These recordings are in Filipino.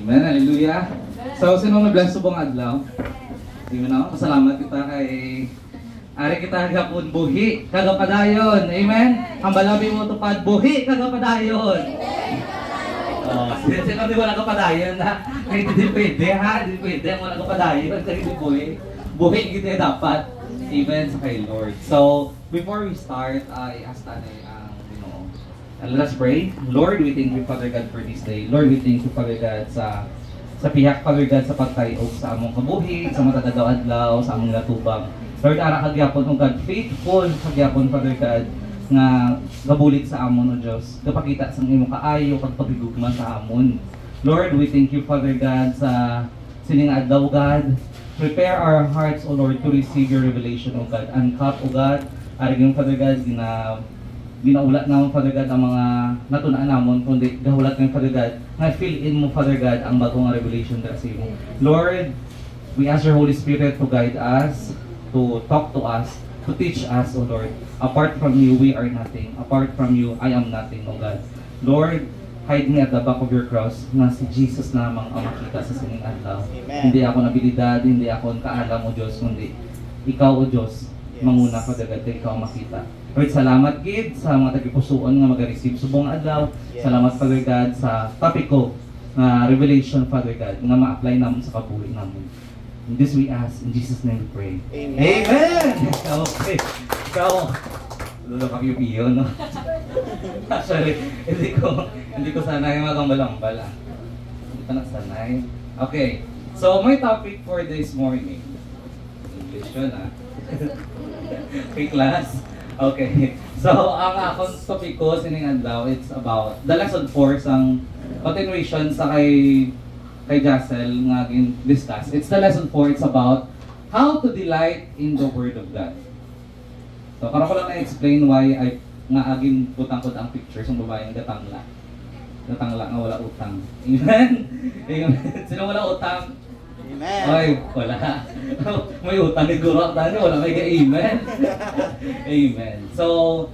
Amen, hallelujah. So, sinong na-bless subong adlaw? Di mo na, pasalamat kita kay ari kita hapon buhi, kagapadayon. Amen? Ang balabi mo tupad buhi, kagapadayon. Oh, sino di wala kapadayon ha? Hindi pwede ha? Hindi pwede ang wala kapadayon. Kasi hindi buhi. Buhi kita dapat. Amen sa kay Lord. So, before we start, I ask Tanay let us pray. Lord, we thank you, Father God, for this day. Lord, we thank you, Father God, sa pihak, Father God, sa pagtayog sa among kabuhi, sa matadagaw-adlaw, sa among natubang. Lord, ara kagyapon, O God, faithful kagyapon, Father God, nga gabulit sa amon, O Diyos. Kapakita sa imong kaayo, pagpagigugma sa amon. Lord, we thank you, Father God, sa sining adlaw, God. Prepare our hearts, O Lord, to receive your revelation, O God. Uncap, O God, arigin, Father God, ginaulat naman, Father God, ang mga natunaan namon, kundi gahulat ng Father God, nga fill in mo, Father God, ang bagong revelation na sa imo. Lord, we ask your Holy Spirit to guide us, to talk to us, to teach us, O Lord. Apart from you, we are nothing. Apart from you, I am nothing, O God. Lord, hide me at the back of your cross, na si Jesus lamang ang makita sa sining adlaw. Hindi ako nabilidad, hindi ako kaalam, O Diyos, kundi ikaw, O Diyos, manguna, Father God, kaya ikaw makita. Lord, salamat, Kid, sa mga tagipusuon nga mag-receive subong adlaw. Yes. Salamat, Father God, sa topic ko na revelation, Father God, nga ma-apply namin sa kabuhi namin. In this we ask, in Jesus' name we pray. Amen! Amen! Okay. So, lalo kami piyo, no? Actually, hindi ko sanay magambal-ambal. Hindi pa nagsanay. Okay. So, my topic for this morning. English yun, ha? Okay, class. Okay. So, ang akong topic ko sining adlaw, it's about the lesson 4 sang continuation sa kay Jassel nga discuss. It's the lesson 4. It's about how to delight in the Word of God. So, karon ko lang na-explain why I nga aging putang-put ang pictures ng babaeng gatangla. Gatangla nga wala utang. Amen? Amen. Sino wala utang? Amen. Ay, wala. May utang ni Guro. Wala may ka-amen. Amen. So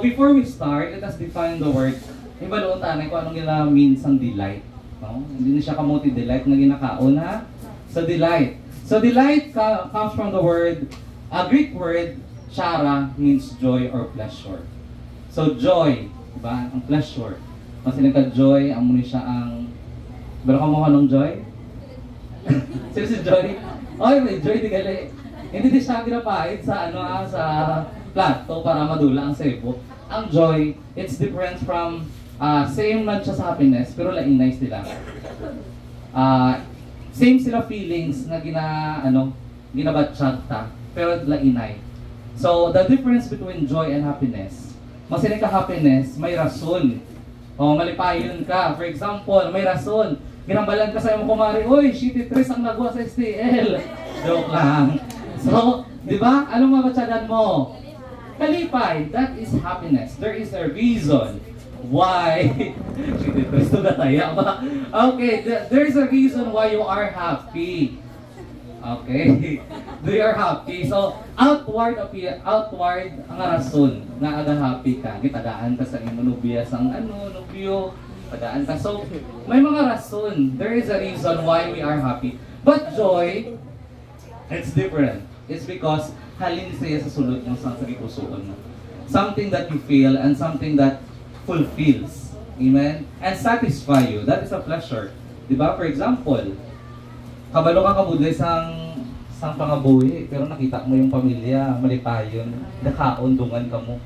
before we start, let us define the word. Iba doon tanay kung anong nila means ang delight. No? Hindi na siya kamuti delight na ginakaon ha. So delight. So delight comes from the word, a Greek word, chara, means joy or pleasure. So joy, diba? Ang pleasure. Kasi nagka-joy, ang muna siya ang... Pero kamuha ng joy? Sino si Joy? Oy, may Joy di gali. Hindi siya ginapahit sa sa plato para madula ang sebo. Ang joy, it's different from same man siya sa happiness, pero lainay sila. Same sila feelings na ginabatsyag ta, pero lainay. So, the difference between joy and happiness. Masinig ka happiness, may rason. O, malipayon ka. For example, may rason. Ginambalan ka sa iyong kumari, uy, shitty tres ang nagawa sa STL. Joke lang. So, di ba? Anong mabatsagan mo? Kalipay. That is happiness. There is a reason why. Shitty tres to gataya ba? Okay, there is a reason why you are happy. Okay? They are happy. So, outward ang rason na aga happy ka. Gitadaan ka sa iyong nubya sang nubyo. So, may mga rason. There is a reason why we are happy. But joy, it's different. It's because halin siya sa sulod ng sagipusoon mo. Something that you feel and something that fulfills. Amen? And satisfy you. That is a pleasure. Diba? For example, kabalo ka kabudlay sang pangabuhi, pero nakita mo yung pamilya, malipayon, nakaundungan ka mo.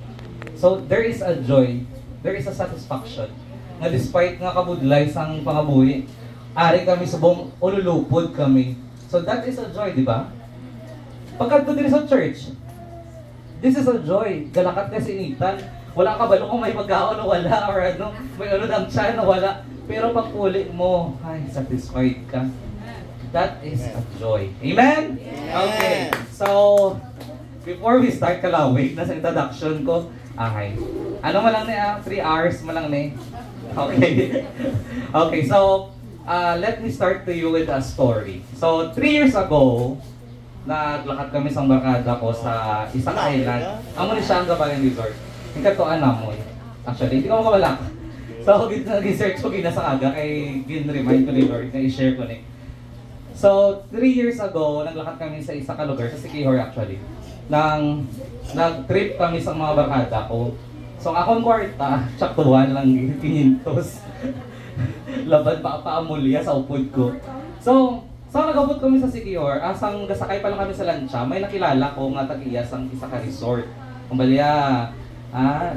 So, there is a joy. There is a satisfaction. Nga despite nga kabudlay sang pangabuhi, ari kami subong ululupod kami. So that is a joy, di ba? Pagkadto din sa church, this is a joy. Galakat ka sinitan, wala ka balo kung may pagkaon o wala, or may unod ang tiyan o wala. Pero pag uli mo, ay, satisfied ka. That is a joy. Amen? Okay. So, before we start kalawig, nasa introduction ko, ano mo lang 3 hours mo lang Okay. Okay, so let me start to you with a story. So 3 years ago, naglakad kami sa barkada ko sa isang island. Amo ni siya ang Gabayan Resort. Yung katuan namoy. Actually, hindi ko mawala. So, nag-search ko gina sa aga kay gin-remind ko ni Lord na i-share ko ni. So, 3 years ago, naglakad kami sa isa ka lugar, sa Siquijor actually. Nag-trip kami sa mga barkada ko. So, ang akong kwarta, tsaktuhan lang 500. Laban pa paamulya sa upod ko. So, nagabot kami sa Siquijor, asang gasakay pa lang kami sa lancha, may nakilala ko nga tag-iyas ang isa ka resort. Kumbalya,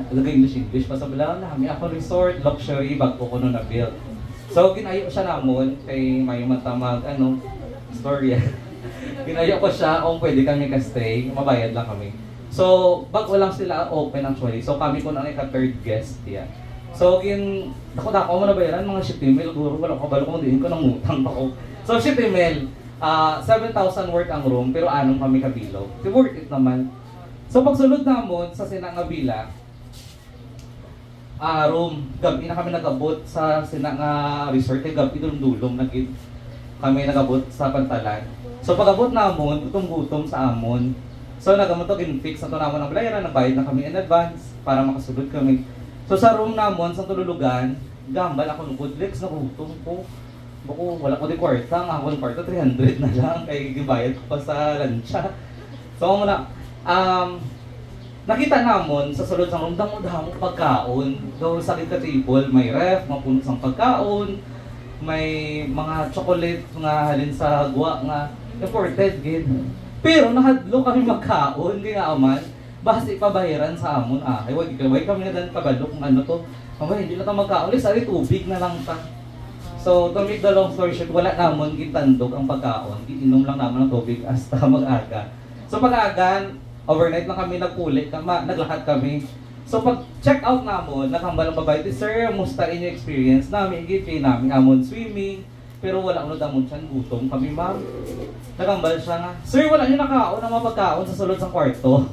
lagay English pa sa bala na, may ako resort, luxury, bago ko nun na-build. So, ginayo siya namon kay may matamag, storya. Ginayo ko siya kung pwede kami ka-stay, mabayad lang kami. So, bago lang sila open actually. So, kami ko na third guest. Yeah. So, dako mo na bayaran mga ship email. Guro, wala ko balo kung diin ko nang utang pa ko. So, ship email, 7,000 worth ang room, pero anong kami kabilog. Worth it naman. So, pagsulod namon sa Sinang nga Villa, room, gabi na kami nagabot sa Sinang resort, kay gabi dulong kami nagabot sa Pantalan. So, pag-abot namon, gutom-gutom sa amon. So, nagamot to fix na to namon ang bayaran, nagbayad na kami in advance para makasulod kami. So, sa room namon, sa tululugan, gambal ako ng goodlegs, nagutom ko. Bako, wala ko di kwarta, ang akong kwarta 300 na lang, kay gibayad ko pa sa lancha. So, nakita namon sa sulod sa room, damo-damo pagkaon. Daw sakit ka table, may ref, mapuno sang pagkaon, may mga chocolate, mga halin sa gwa nga, imported, gid. Pero nahadlo kami magkaon, kaya aman, basi pabayaran sa amon. Ay, wag kami na dan kabalo kung ano to. Hindi na ito magkaon, sari tubig na lang ta. So, to make the long story short, wala namon gitandog ang pagkaon. Inom lang naman ng tubig hasta mag-aga. So, pag-agan, overnight lang kami nagpulit, naglakad kami. So, pag check out namon, nakambal ang babae, sir, musta inyo experience namin, gipin namin amon swimming, pero wala ko damon siya, gutom kami, ma'am. Nagambal siya nga, sir, wala nyo nakaon ang mga pagkaon sa sulod sa kwarto.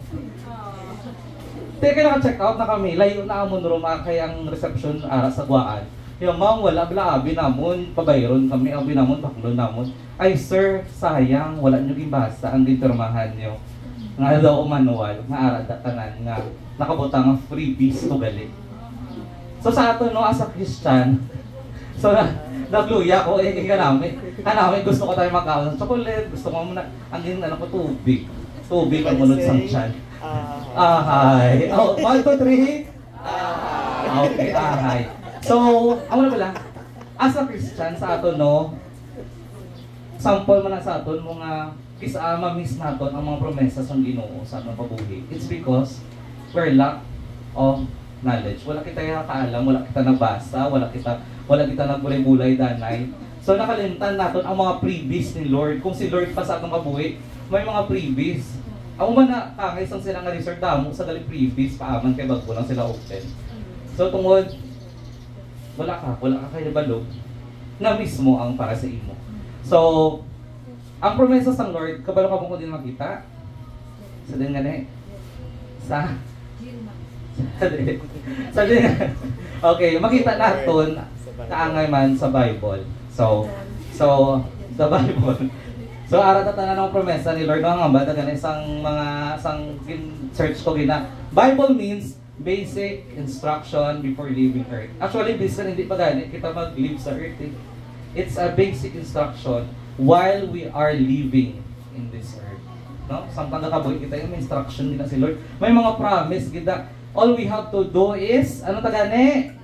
Teka, naka-check out na kami, layo na amon room, kaya ang reception sa guwaan. Yung ma'am, wala, abi namon, pabayron kami, abi namon, baklon namon. Ay, sir, sayang, wala nyo gimbasa ang diturmahan nyo. Nga daw manual, nga arada tanan nga, nakabutang ang freebies to gali. So sa ato, no, as a Christian, so nagluya ko, kanami, gusto ko tayo magkaon ng chocolate, gusto ko muna, ang tubig. Tubig ang munod sa tiyan. Ahay. 1, 2, 3. Okay, ahay. So, ako na pala, as a Christian, sa ato, no, sample mo na sa ato, mga ma-miss natin ang mga promesas ng Ginoo sa atong pabuhi. It's because we're lack of knowledge. Wala kita kaalam, wala kita nabasa, wala kita nagbulay-bulay danay. So nakalimutan natin ang mga previous ni Lord. Kung si Lord pa sa atong pabuhi, may mga previous. Ako man na isang sila nga resort damo sa dali previous paaman kay bago lang sila open. So tungod wala ka kay balog na mismo ang para sa imo. So ang promesa sa Lord, kabalo ka mo ko din makita. Sa din nga sa din. Okay, makita naton kaangay man sa Bible. So the Bible. So ara ta tanan ang promesa ni Lord nga ba dagan isang search ko gina. Bible means basic instruction before leaving earth. Actually, bisan hindi pa gani kita mag-live sa earth. It's a basic instruction while we are living in this earth. No? Samtang nakabuhi kita yung instruction nila si Lord. May mga promise kita. All we have to do is, ano tagani?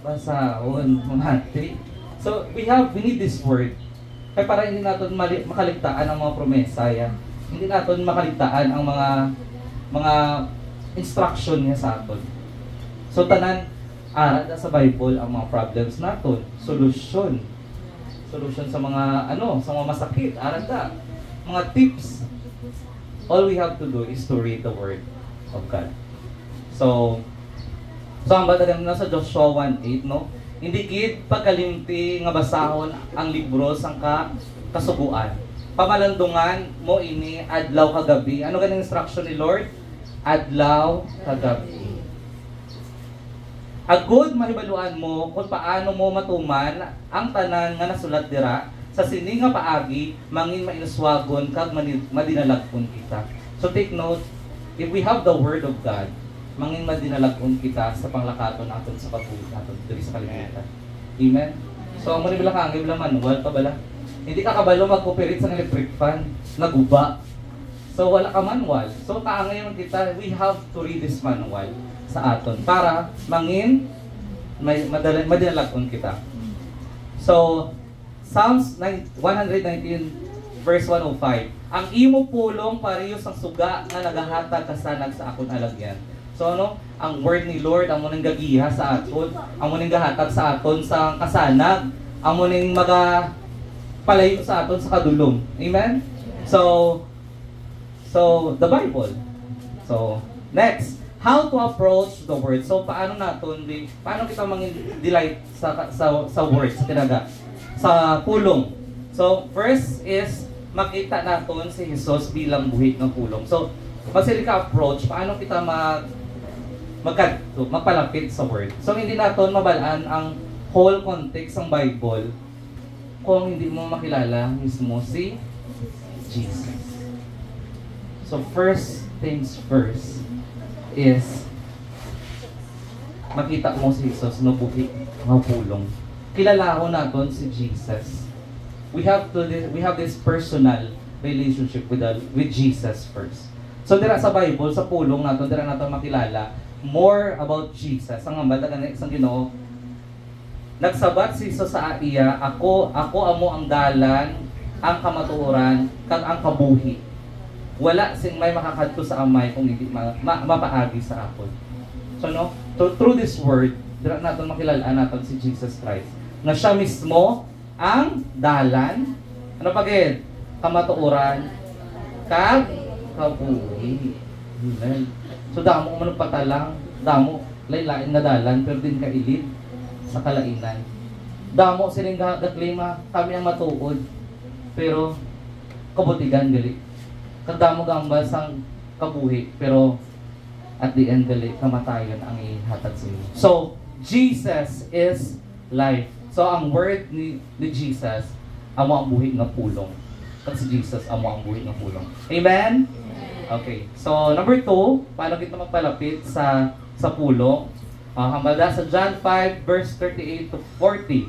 Basahon, humati. So, we need this word. Kaya para hindi natin makaligtaan ang mga promesa yan. Hindi natin makaligtaan ang mga instruction niya sa atin. So, tanan, arad sa Bible ang mga problems natin. Solusyon sa mga sa mga masakit, arada, mga tips. All we have to do is to read the word of God. So ang batagan na sa Joshua 1:8, no? Hindi gid pagkalimti nga basahon ang libro sang kasuguan. Pamalandungan mo ini adlaw kagabi. Ano ganing instruction ni Lord? Adlaw kagabi. Agud mahibaluan mo kung paano mo matuman ang tanan nga nasulat dira sa sini nga paagi mangin mainuswagon kag madinalagpon kita. So take note, if we have the word of God, mangin madinalagon kita sa panglakaton naton sa pagbuhi naton diri sa kalibutan. Amen. So amo ni bala ka ang manual pa bala. Hindi ka kabalo mag-operate sa electric fan, naguba. So wala ka manual. So ngayon kita, we have to read this manual sa aton para mangin madinalagon kita. So Psalms 119 verse 105. Ang imo pulong parehas ang suga nga nagahatag kasanag sa akon alagyan. So ano, ang word ni Lord amo ning gagiha sa aton, amo ning gahatag sa aton sa kasanag, amo ning palayo sa aton sa kadulom. Amen. So the Bible. So next, how to approach the word. So paano kita mangin delight sa words sa tinaga sa pulong. So first is makita naton si Jesus bilang buhi ng pulong. So masili ka approach, paano kita magpalapit sa word. So hindi naton mabalaan ang whole context ng Bible kung hindi mo makilala mismo si Jesus. So first things first is makita mo si Jesus no buhi ng pulong. Kilala naton si Jesus. We have this personal relationship with Jesus first. So dira sa Bible, sa pulong naton dira naton makilala more about Jesus. Ang ambal kanang isang Ginoo. Nagsabat si Jesus sa iya, ako amo ang dalan, ang kamatuoran, kag ang kabuhi. Wala sing may makakadto sa Amay kung hindi mapaagi sa akon. So no, through this word, dira naton makilala naton si Jesus Christ. Na siya mismo ang dalan, ano pagid? Kamatuoran, kag kabuhi. Amen. So damo man patalang, damo lain-lain nga dalan pero din kailid sa kalainan. Damo sining gaklima kami ang matuod pero kabutigan gali. Kadamo gambal sang kabuhi pero at the end gali kamatayon ang ihatag sa inyo. So Jesus is life. So ang word ni Jesus, amo ang buhi nga pulong. Kasi Jesus amo ang buhi nga pulong. Amen? Okay. So number 2, paano kita magpalapit sa pulong? Hamada sa John 5 verse 38 to 40.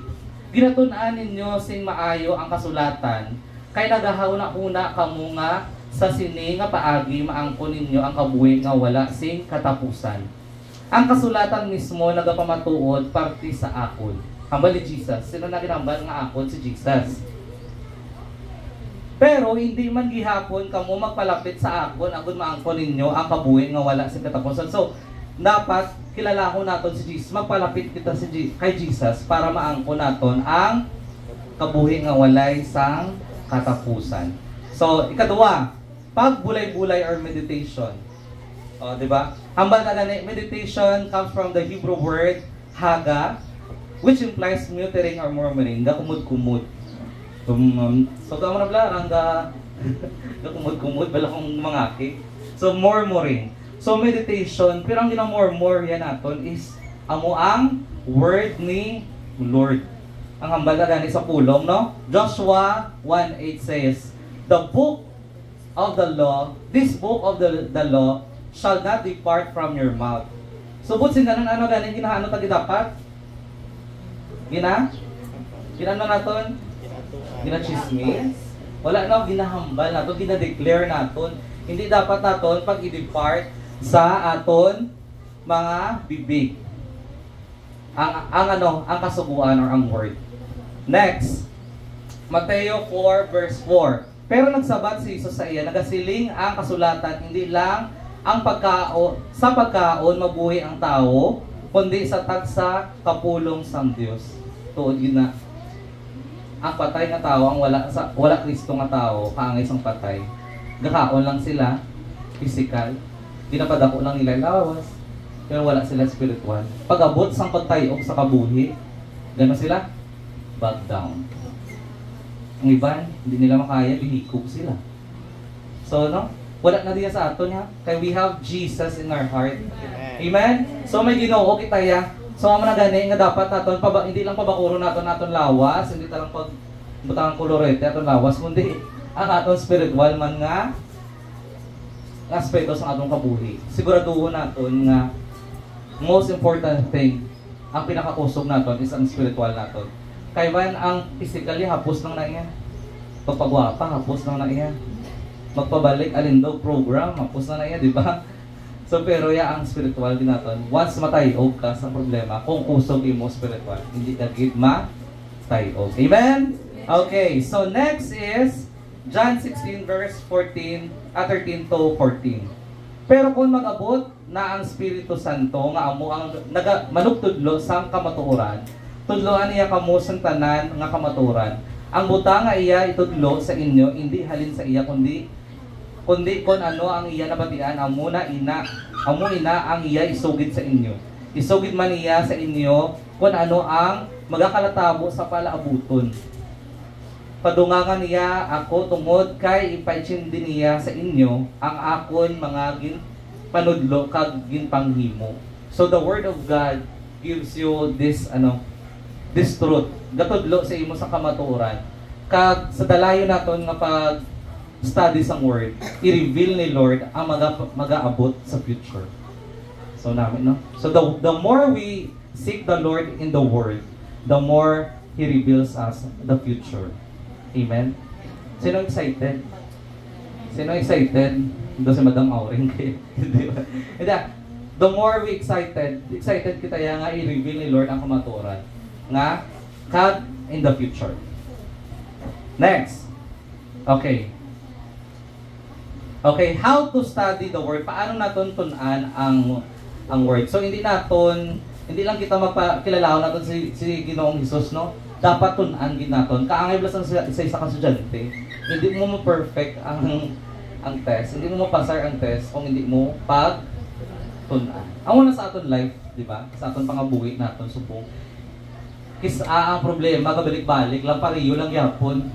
Ginatun-an ninyo sing maayo ang kasulatan, kay nagahuna-una kamo nga sa sini nga paagi maangkon ninyo ang kabuhi nga wala sing katapusan. Ang kasulatan mismo nagapamatuod parte sa akon. Hambal ni Jesus. Sino na kinambal nga akon? Si Jesus. Pero hindi man gihapon kamo magpalapit sa akon, agon maangkon ninyo ang kabuhi nga wala sing katapusan. So, dapat kilala ko naton si Jesus. Magpalapit kita kay Jesus para maangkon naton ang kabuhi nga walay sang katapusan. So, ikadua, pagbulay-bulay or meditation. Di ba? Hambal na gani, meditation comes from the Hebrew word haga, which implies muttering or murmuring, gakumud-kumud. So kamo na bla rangga gakumud-kumud bala kong mangaki. So murmuring. So meditation, pero ang ginamurmur yan naton is amo ang word ni Lord. Ang hambal na gani sa pulong, no? Joshua 1:8 says, "The book of the law, this book of the law shall not depart from your mouth." So butsin ganon ano gani ginaano tagi dapat? Ginano naton? Ginachismis? Wala na, ginahambal naton, ginadeclare naton. Hindi dapat naton pag i-depart sa aton mga bibig. Ang kasuguan or ang word. Next, Mateo 4 verse 4. Pero nagsabat si Jesus sa iya, nagasiling ang kasulatan, hindi lang ang sa pagkaon mabuhi ang tao, kundi sa tagsa kapulong sang Dios. Tuod yun na ang patay nga tao, ang wala Kristo nga tao, kaangay sang patay. Gakaon lang sila, physical. Dinapadako lang nila lawas, pero wala sila spiritual. Pag-abot sang pagtayok sa kabuhi, gano'n sila? Back down. Ang iba, hindi nila makaya, bihikog sila. So, no? Wala na diya sa aton, ha? Kaya we have Jesus in our heart. Amen? So, may Ginoo kita, ya. So, amo na gani nga dapat naton hindi lang pabakuro naton lawas, hindi ta lang butang kolorete aton lawas, kundi ang aton spiritual man nga aspeto sa atong kabuhi. Siguraduhon naton nga most important thing, ang pinakakusog naton is ang spiritual naton. Kay man ang physically hapos lang na iya. Pagpagwapa hapos lang na iya. Magpabalik alindog program hapos na iya, di ba? So pero ya ang spiritual din naton. Once matayog ka sa problema, kung kusog imo spiritual, hindi ka gid matayog. Amen. Okay, so next is John 16 verse 13 to 14. Pero kung mag-abot na ang Espiritu Santo nga amo ang manugtudlo sang kamatuoran, tudloan niya kamo sang tanan nga kamatuoran. Ang buta nga iya itudlo sa inyo, hindi halin sa iya kundi kon ano ang iya nabatian, amo ina ang iya isugid sa inyo. Isugid man iya sa inyo kon ano ang magakalatabo sa palaabuton. Padungangan niya ako tungod kay ipaitsindi niya sa inyo ang akon mga panudlo kag ginpanghimo. So the word of God gives you this this truth. Gatudlo sa imo sa kamatuoran. Kag sa dalayon naton nga pag study sang word, i-reveal ni Lord ang magaabot sa future. So namin no. So the more we seek the Lord in the word, the more He reveals us the future. Amen? Sino excited? Sino excited? Doon si Madam Auring. Hindi ba? The more we excited kita nga i-reveal ni Lord ang kamatuoran. Nga, God in the future. Next. Okay. Okay, how to study the Word? Paano natin tunan ang Word? So, hindi lang kita magpakilalaw natin si Ginoong Jesus, no? Dapat tunan gid naton. Kaangay blas ang isa ka estudyante. Hindi mo ma-perfect ang test. Hindi mo mapasar ang test kung hindi mo tunan. Amo na sa aton life, di ba? Sa aton pangabuhi naton subong. Ang problema kabalik-balik lang pareho lang gyapon.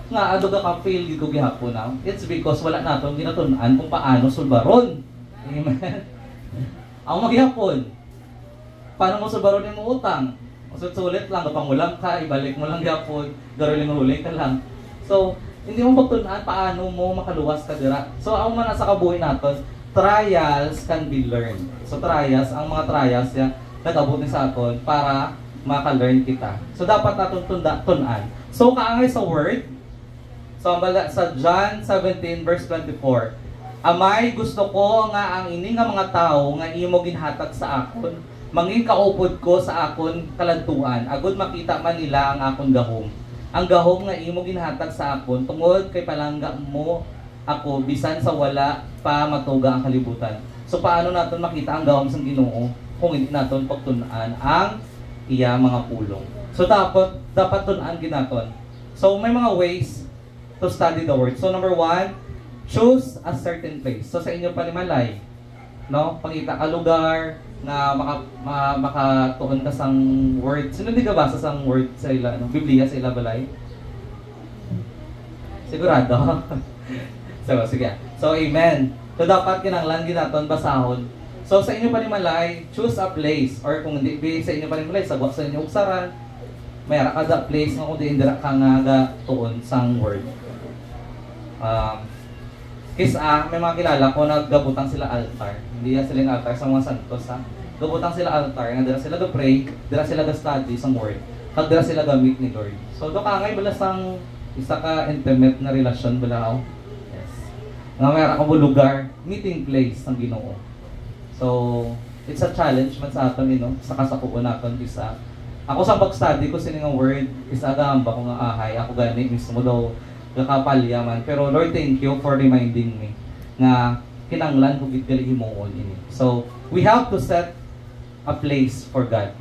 Nga ado ka fail gid ko gyapon na. It's because wala naton ginatunan kung paano sulbaron. Amen. Ang magyapon. Paano mo sulbaron imong utang? Sulit lang, kapangulang ka, ibalik mo lang gapon, garuling huli ka lang. So, hindi mo pagtunan paano mo makaluwas ka dira. So, ang mga nasa kabuhi natin, trials can be learned. So, ang mga trials yan, nag-abot ni sa aton para maka-learn kita. So, dapat natin tunan. So, kaangay sa word, so, sa John 17 verse 24, Amay, gusto ko nga ang ini nga mga tao nga imo ginhatag sa akon, mangin kaupod ko sa akon kalantuan, agud makita man nila ang akon gahom. Ang gahom nga imo ginhatag sa akon, tungod kay palangga mo ako, bisan sa wala pa matuga ang kalibutan. So paano natin makita ang gahom sa Ginoo kung hindi natin pagtunan ang iya mga pulong? So dapat tunan ginaton. So may mga ways to study the word. So number 1, choose a certain place. So sa inyo panimalay, no? Pangita ka lugar na makatuon ka sang word. Sino di ka basa sang word sa ila, Biblia sa ila balay? Sigurado? So, sige. So, amen. So, dapat kinanglan ginaton basahon. So, sa inyo panimalay, choose a place. Or kung hindi sa inyo panimalay, sa inyo uksaran, mayara ka da place nga kung di indira ka nga tuon sang word. May mga kilala ko na gabutang sila altar. Hindi yan silang altar sa mga santos, ha? Gabutang sila altar, nga dira sila pray, dira sila study sa word, kag dira sila gamit ni Lord. So, do kangay bala sang isa ka intimate na relasyon bala. Yes. Nga mayroon ka mo lugar, meeting place ng Ginoo. So, it's a challenge man sa aton, sa kasakuan naton isa. Ako sa pag-study ko sining nga word, isa gamba ko nga ahay, ako gani mismo daw kakapalyaman. Pero Lord, thank you for reminding me nga kinanglan ko gid gali himuon ini. So, we have to set a place for God.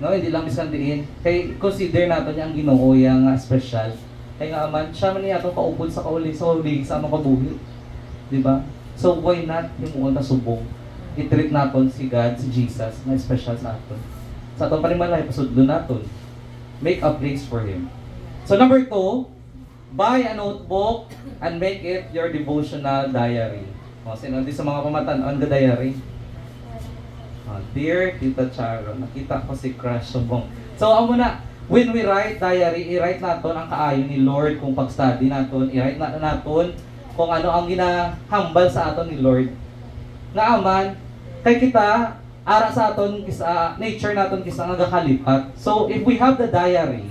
No, hindi lang bisan diin. Kay consider nato niya ang Ginoo yang special. Kay nga man siya man niya atong kaupod sa kauli sa among kabuhi. Di ba? So why not himuon ta subong? I-treat naton si God, si Jesus na special sa aton. Sa atong panimalay pasudlo naton. Make a place for Him. So number 2, buy a notebook and make it your devotional diary. Sino di sa mga pamatan-on ga diary? Dear Tita Charo, nakita ko si Crush Subong. So, when we write diary, i-write natin ang kaayon ni Lord kung pag-study natin, i-write natin kung ano ang ginahambal sa aton ni Lord. Nga aman, kay kita, ara sa aton, kisa, nature naton kisa nga gakalipat. So, if we have the diary,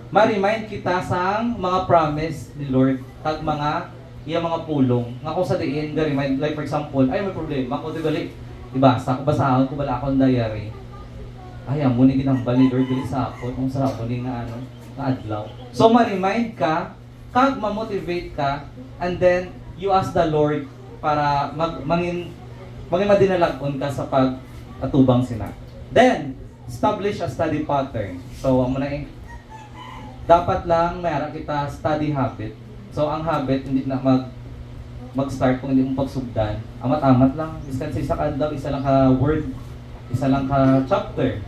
ma-remind kita sang mga promise ni Lord, kag mga iya mga pulong. Nga kung sa diin, ga-remind, like for example, ay may problema, kung di ibasa ko, basahon ko bala akong diary. Ay, amo ni ginambal ni Lord, dili sa ako, kung sarap mo ni nga adlaw. So, ma-remind ka, kag ma-motivate ka, and then, you ask the Lord para mangin madinalagon ka sa pag-atubang sina. Then, establish a study pattern. So, ang muna dapat lang mayroon kita study habit. So, ang habit, hindi na mag-start kung hindi mo pagsugdan. Amat-amat lang. Iskan sa isa ka adlaw, isa lang ka word, isa lang ka chapter.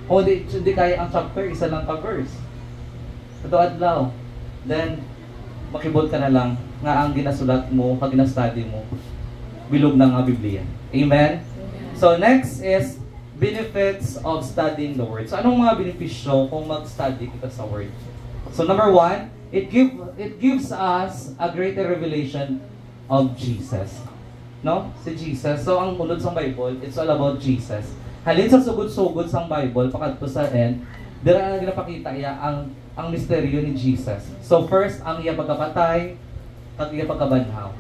Kung hindi kaya ang chapter, isa lang ka verse. Ito adlaw. Then, makibot ka na lang nga ang ginasulat mo, pag ginastudy mo, bilog na nga Biblia. Amen? So, next is benefits of studying the Word. So, anong mga benepisyo kung mag-study kita sa Word? So, number one, it gives us a greater revelation of Jesus. No? Si Jesus. So, ang ulod sa Bible, it's all about Jesus. Halin sa sugod-sugod sa Bible, pakadto sa end, dira na ginapakita iya ang misteryo ni Jesus. So first, ang iya pagkapatay, at iya pagkabanhaw.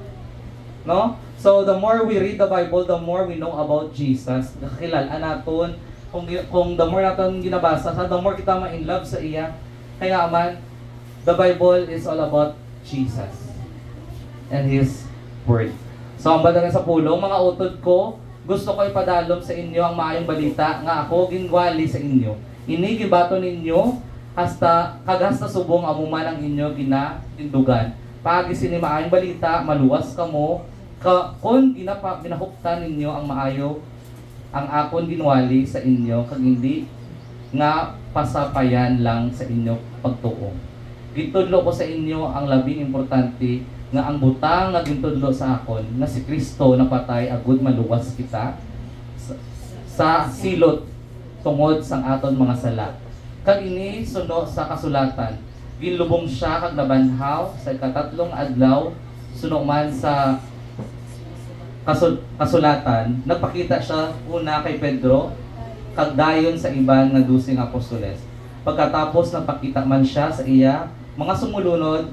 No? So the more we read the Bible, the more we know about Jesus. Nakakilala naton, kung the more natin ginabasa, the more kita ma-in love sa iya. Kaya man, the Bible is all about Jesus and His Word. So ang bala sa pulong, mga utod ko, gusto ko ipadalom sa inyo ang maayong balita nga ako gingwali sa inyo. Ini gibato ninyo hasta kagasta subong amuman ang inyo ginatindugan. Pagi sini maayong balita, maluwas kamo kung ginahuktan ninyo ang maayo ang akon ginwali sa inyo kag hindi nga pasapayan lang sa inyo pagtuo. Gitudlo ko sa inyo ang labing importante nga ang butang nga gintudlo sa akon nga si Kristo napatay agud maluwas kita sa silot tungod sang aton mga sala. Kag ini suno sa kasulatan, ginlubong siya kag nabanhaw sa ikatatlong adlaw suno man sa kasulatan, nagpakita siya una kay Pedro kag dayon sa iban nga 12 apostoles. Pagkatapos nagpakita man siya sa iya mga sumulunod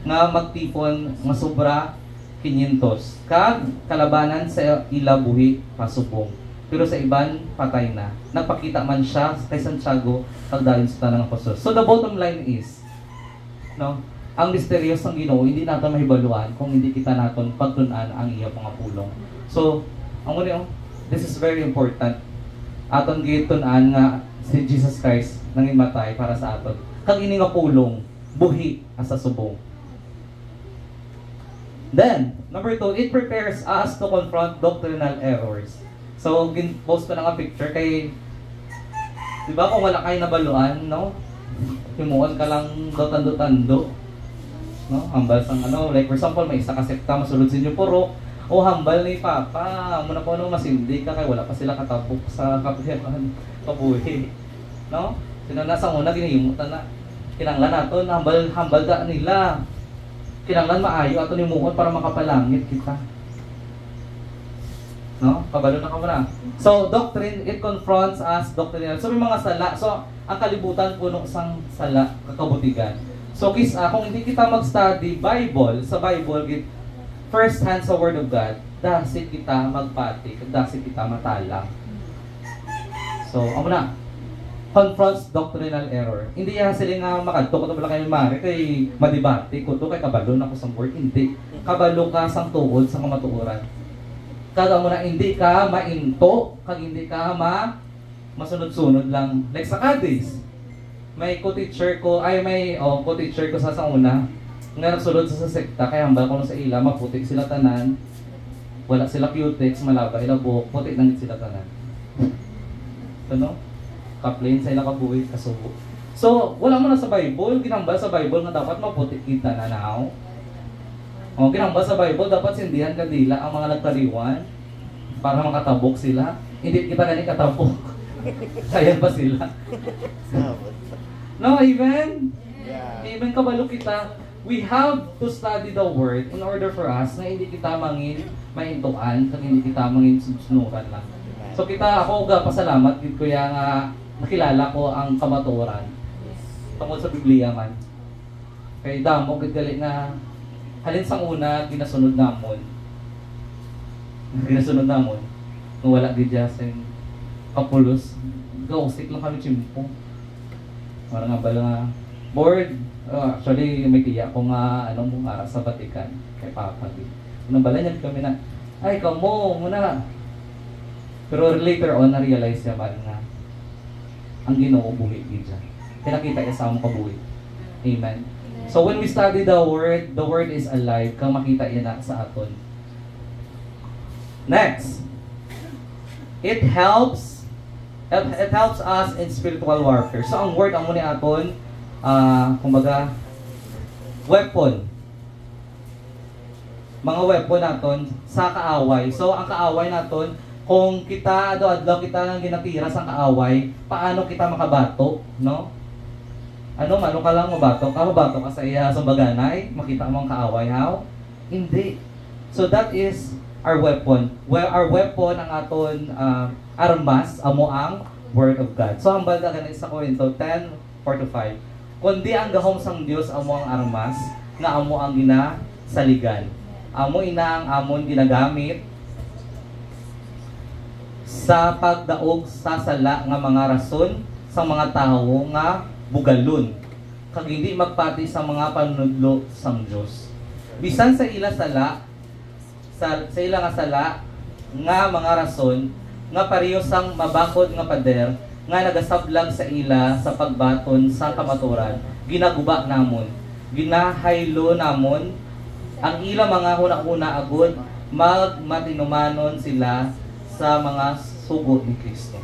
nga magtipon nga sobra 500 kag kalabanan sa ila buhi pasubong. Pero sa iban patay na. Nagpakita man siya kay Santiago kag dayon sa tanang apostol. So the bottom line is, no, ang misteryos ng Ginoo hindi natin mahibaluan kung hindi kita naton pagtun-an ang iya mga pulong. So, ang muna this is very important. Aton gitun-an nga si Jesus Christ nangimatay para sa aton. Kag ini nga pulong buhi asa subong. Then, number 2, it prepares us to confront doctrinal errors. So, post ko na nga picture kay, di ba kung wala kayo nabaluan, no? Himuon ka lang dotando-tando. No? Hambal sang like for example, may isa ka sekta, masulod sa inyo puro, o hambal ni Papa, muna po masindi ka, kaya wala pa sila katapok sa kabuhi. No? Sino nasa una, ginihimutan na. Kinanglan nato, hambal da nila. Kinanglan maayo ato ni muon para makapalangit kita. No? Kabalo na ka muna. So, doctrine, it confronts us doctrinal. So, may mga sala. So, ang kalibutan puno sang sala, kakabutigan. So, kung hindi kita mag-study Bible, sa Bible, first hand sa Word of God, dasit kita magpati, dasit kita matalang. So, amo na. Confronts doctrinal error. Hindi sila nga makadto ko wala kayo mari kay madibati ko to kay kabalo na ko sa word. Hindi. Kabalo ka sang tuod sa kamatuoran. Kada mo na hindi ka mainto, kag hindi ka masunod-sunod lang. Like sa Cadiz, may co-teacher ko, co-teacher ko sa una, nga nagsulod sa sekta, kaya hambal ko sa ila, maputi sila tanan, wala sila cutex, malaba, ila buhok, puti nang sila tanan. Ano? Kaplain sa ila kabuhi, kasubo. So, wala mo na sa Bible, ginambal sa Bible nga dapat maputi kita na now. O, ginambal sa Bible, dapat sindihan kadila ang mga nagtariwan para makatabok sila. Hindi kita ganit katabok. Kaya ba sila? No, amen? Yeah. Amen, kabalo kita. we have to study the Word in order for us na hindi kita mangin maintuan, kag hindi kita mangin sunuran lang. So ako ga pasalamat gid ko ya nga nakilala ko ang kamatuoran tungkol sa Biblia man. Kay damo gid gali nga halin sang una ginasunod namon. Ginasunod namon. Kung wala gid jasen kapulos, gausik lang kami chimpo. Para nga bala nga board. Actually, may tiya ko nga para sa Vatican kay Papa. Nung bala niyan kami na, ay, kamo, muna. Pero later on, na-realize niya man nga ang Ginoo buhi dyan. Pinakita niya sa among kabuhi. Amen. So when we study the Word is alive, kang makita niya na sa aton. Next, it helps us in spiritual warfare. So ang Word, ang muna aton, kumbaga, weapon. Mga weapon naton sa kaaway. So, ang kaaway naton, kung kita, adlaw kita nang ginatira sa kaaway, paano kita makabato, no? Ano ka lang mabato? Mabato ka sa iya sa baganay, makita mo ang kaaway, how? Hindi. So, that is our weapon. Well, our weapon, ang aton armas, amo ang Word of God. So, ang balda ganit sa Corinto 10:4-5. Kundi ang gahom sang Dios amo ang armas nga amo ang ginasaligan. Amo ina ang amon ginagamit sa pagdaog sa sala nga mga rason sa mga tawo nga bugalon kag hindi magpati sa mga panudlo sang Dios. Bisan sa ila sala sa ila nga sala nga mga rason nga pareho sang mabakod nga pader nga nagasablag sa ila sa pagbaton sa kamaturan, ginaguba namon, ginahaylo namon, ang ila mga huna-huna agud, magmatinumanon sila sa mga sugo ni Kristo.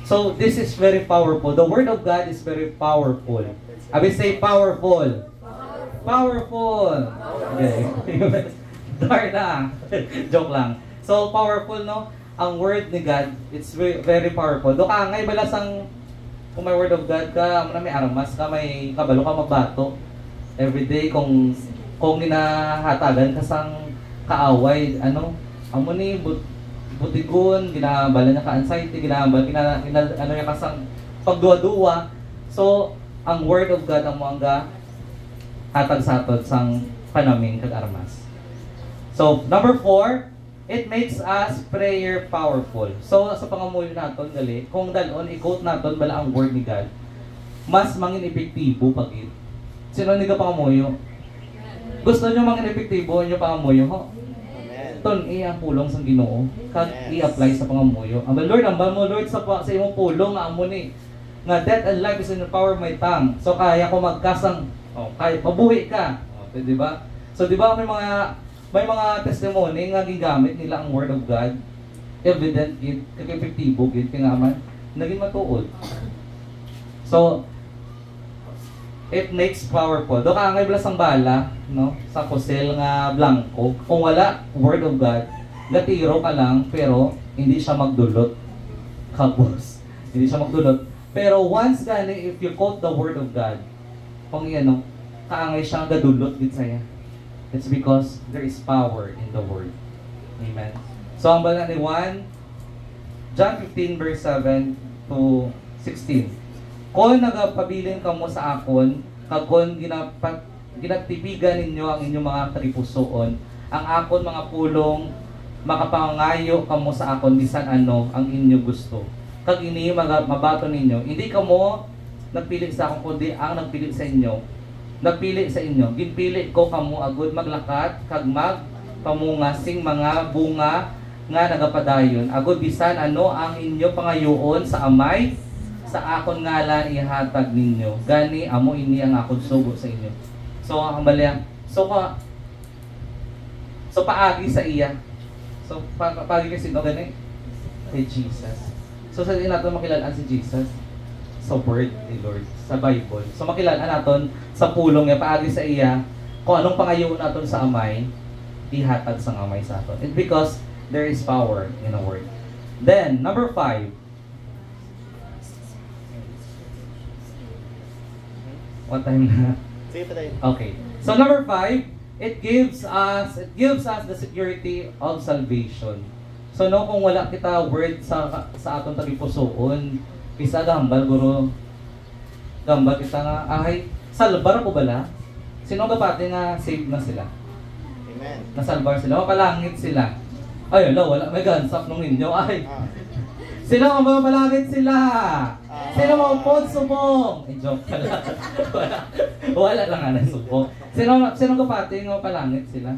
So this is very powerful. The Word of God is very powerful. I will say powerful. Powerful. Okay. Darna. Joke lang. So powerful, no? Ang Word ni God, it's very, very powerful. Do ka, ngay balasang kung may Word of God ka, may armas ka, may kabalo ka mabato. Everyday, kung ginahatagan ka sang kaaway, amo ni butigon, ginabala niya ka-anxiety, ginabala niya ka sang pagduwa-duwa. So, ang Word of God ang mga hatag sa aton sang panaming kag armas. So, number 4, it makes us prayer powerful. So, sa pangamuyo naton gali, kung dalon i-quote naton bala ang Word ni God, mas mangin epektibo pagit. Sino ni ka pangamuyo? Gusto niyo mangin epektibo inyo pangamuyo, ho? Ton ang pulong sa Ginoo, kag i-apply sa pangamuyo. Ang Lord, ang mo Lord sa imong pulong nga amo ni nga death and life is in the power of my tongue. So kaya ko magkasang kaya mabuhi ka. Di ba? So di ba may mga testimony nga gigamit nila ang Word of God, evident gid, kag-epektibo gid kay naman naging matuod. So it makes powerful. Do ka ngay sang bala, no? Sa kusel nga blanco. Kung wala Word of God, latiro ka lang pero hindi siya magdulot. Kapos. Hindi siya magdulot. Pero once gani if you quote the Word of God, kung kaangay siyang gadulot gid saya. It's because there is power in the Word. Amen. So, ang bala ni John 15 verse 7 to 16. Kung nagapabilin kamo sa akon, kag kung ginatipigan ninyo ang inyong mga karipusoon, ang akon mga pulong, makapangayo kamo sa akon, bisan ano ang inyo gusto. Kag ini mabato ninyo, hindi kamo nagpili sa akon, kundi ang nagpili sa inyo. Nagpili sa inyo, ginpili ko kamo agud maglakat kag magpamungasing mga bunga nga nagapadayon. Agud bisan ano ang inyo pangayoon sa amay, sa akon ngalan ihatag ninyo. Gani amo ini ang akon sugo sa inyo. So ang balya, so paagi sa iya. So paagi kasi no gani kay Jesus. So sa din nato makilalaan si Jesus sa Word ni Lord, sa Bible. So makilalaan naton sa pulong niya, paagi sa iya, kung anong pangayoon naton sa amay, ihatag sa amay sa aton. It's because there is power in the Word. Then, number 5. What time na? Sige pa tayo. Okay. So number 5, it gives us the security of salvation. So no, kung wala kita word sa atong tagipusoon, isa gambal guro. Gambal kita nga ay salbar ko bala. Sino nga pati nga saved na sila? Amen. Nasalbar sila, mapalangit sila. Ay, wala may gansak nung inyo. Ay, sila ang mapalangit sila. Sino mo pod subong? Joke ka lang. wala lang nga na subong. Sino kapati nga mapalangit sila?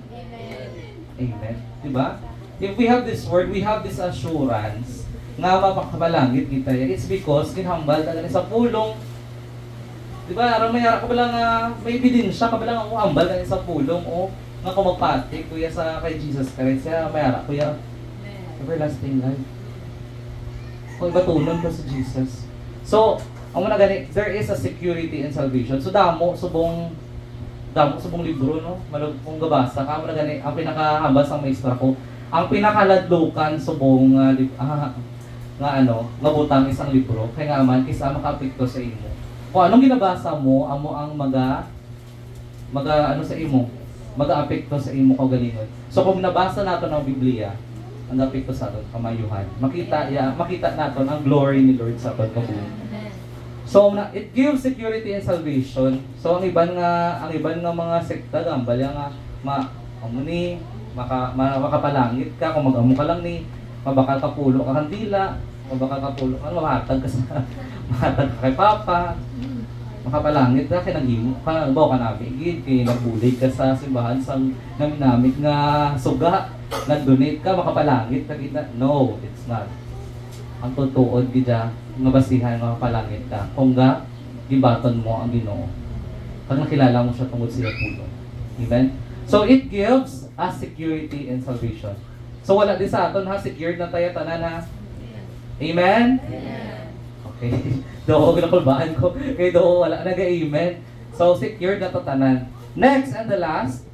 Amen. Diba? If we have this word, we have this assurance nga mapakabalangit kita. It's because kinhambal talaga sa pulong. Diba? Aram mayara ka ba lang may ebidensya ka ba lang ako hambal talaga sa pulong o nga kung magpati kuya sa kay Jesus Christ. Kaya mayara kuya everlasting life. Kung batunon ko sa Jesus. So, ang muna gani, there is a security in salvation. So damo subong libro no. Malug kung gabasa ka muna gani ang pinakahambal sa maestra ko. Ang pinakaladlukan subong nga butang isang libro kay nga man kisa makaapekto sa imo. Kung anong ginabasa mo, amo ang sa imo, mag-aapekto sa imo kaugalingon. So kung nabasa nato ng Biblia, ang apekto sa aton kamayuhan. Makita naton ang glory ni Lord sa pagkabuhi. So it gives security and salvation. So ang iban nga mga sekta gambal nga makapalangit ka kung mag-amo ka lang ni mabakal ka pulo ka kandila, mabakal ka pulo ka mahatag ka sa mahatag ka kay Papa. Makapalangit ka kay nagimo ka bawo ka nabigid kay nagbulig ka sa simbahan sa naminamit nga suga, nag-donate ka makapalangit ka kita. No, it's not. Ang tutuod gida nga basihan nga makapalangit ka kung ga gibaton mo ang Ginoo. Pag nakilala mo siya tungod sa pulo. Amen. So it gives us security and salvation. So wala din sa aton ha, secured na tayo tanan ha. Amen? Okay. Doon ko nakulbaan ko. Kaya doon wala nag-amen. So secured na to tanan. Next and the last,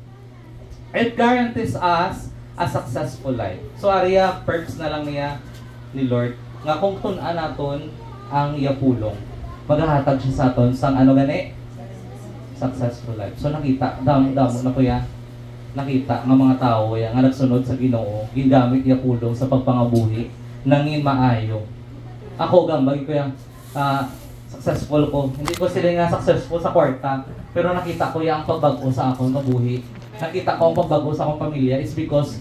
it guarantees us a successful life. So ariya perks na lang niya ni Lord nga kung tun-an naton ang iyapulong, maghahatag siya sa aton sang successful life. So nakita, damo na kuya. Nakita nga mga tao nga nagsunod sa Ginoo, gingamit iya pulong sa pagpangabuhi nangin maayo. Ako gambag ko successful ko. Hindi ko sila nga successful sa kwarta, pero nakita ko ang pagbago sa akong kabuhi. Nakita ko ang pagbago sa akong pamilya is because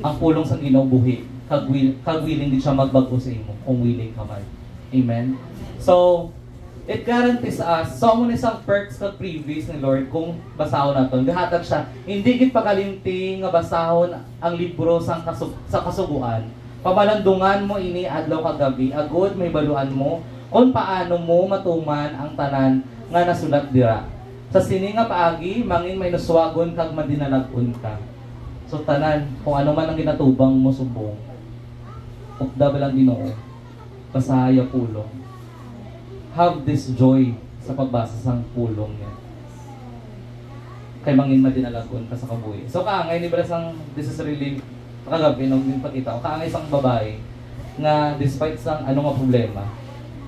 ang pulong sa Ginoo buhi. Kag-willing din siya magbago sa imo kung willing ka man. Amen. So it guarantees us, so mo isang perks kag previous ni Lord kung basahon naton. Gahatag siya, hindi gid pagalinti nga basahon ang libro sa kasuguan. Pamalandungan mo ini adlaw kag gabi, agud may baluan mo kung paano mo matuman ang tanan nga nasulat dira. Sa sini nga paagi, mangin may nuswagon kag madinalagon ka. So tanan, kung ano man ang ginatubang mo subong, ukda ba lang Ginoo, pasaya pulong. Have this joy sa pagbasa sang pulong niya. Kay mangin madinalagon ka sa kabuhi. So kaangay ni Brasang, this is really kagabi nung ginpakita ko. Kaangay isang babae na despite sang ano nga problema,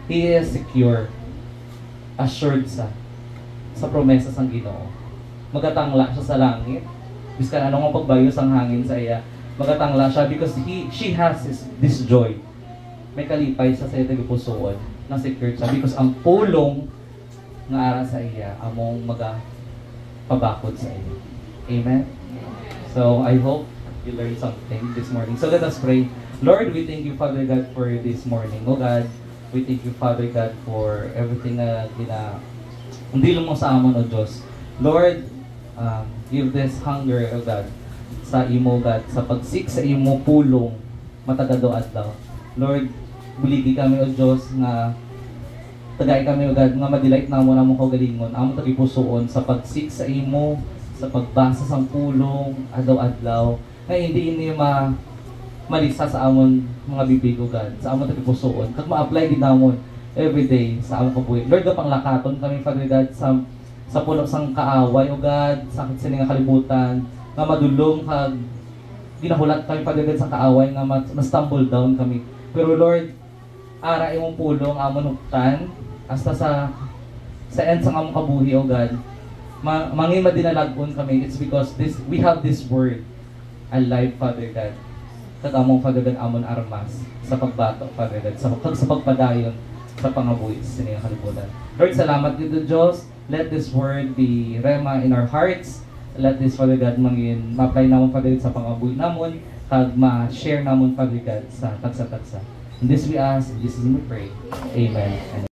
he is secure, assured sa promesa sang Ginoo. Magatangla siya sa langit. Biskan ano nga pagbayo sang hangin sa iya, magatangla siya because she has this joy. May kalipay sa iya tagipusoon na secure siya because ang pulong nga ara sa iya among pabakod sa iyo. Amen? So, I hope you learned something this morning. So, let us pray. Lord, we thank you, Father God, for this morning. Oh God, we thank you, Father God, for everything na dilong mo sa amon, O Diyos. Lord, give this hunger, O God, sa imo, God, sa pagsik sa imo pulong matagado adlaw. Lord, buligi kami, O Diyos, nga tagay kami, O God, nga madelight na mo namong kaugalingon, among tagipusoon sa pagsik sa imo, sa pagbasa sang pulong, adlaw-adlaw, na hindi ini malisa sa amon mga bibig, O God, sa amon tagipusoon, kag ma-apply din namon everyday sa amon kabuhi. Lord, panglakaton kami, Father God, sa puno sang kaaway, O God, sakit sa nga kalibutan, nga madulong, kag ginahulat kami, Father God, sa kaaway, nga ma-stumble down kami. Pero Lord, ara imong pulong amon huktan hasta sa end sa among kabuhi, O God. mangin madinalagon kami, it's because we have this word alive, Father God. Kagamong, Father God, amon armas sa pagbato, Father God, sa pagpadayon sa pangabuhi sa inyong kalibutan. Lord, salamat dito, Diyos. Let this word be rema in our hearts. Let this, Father God, mangin ma-apply namon, Father God, sa pangabuhi namon, kag ma-share namon, Father God, sa tagsa-tagsa. In this we ask, in Jesus' name we pray. Amen.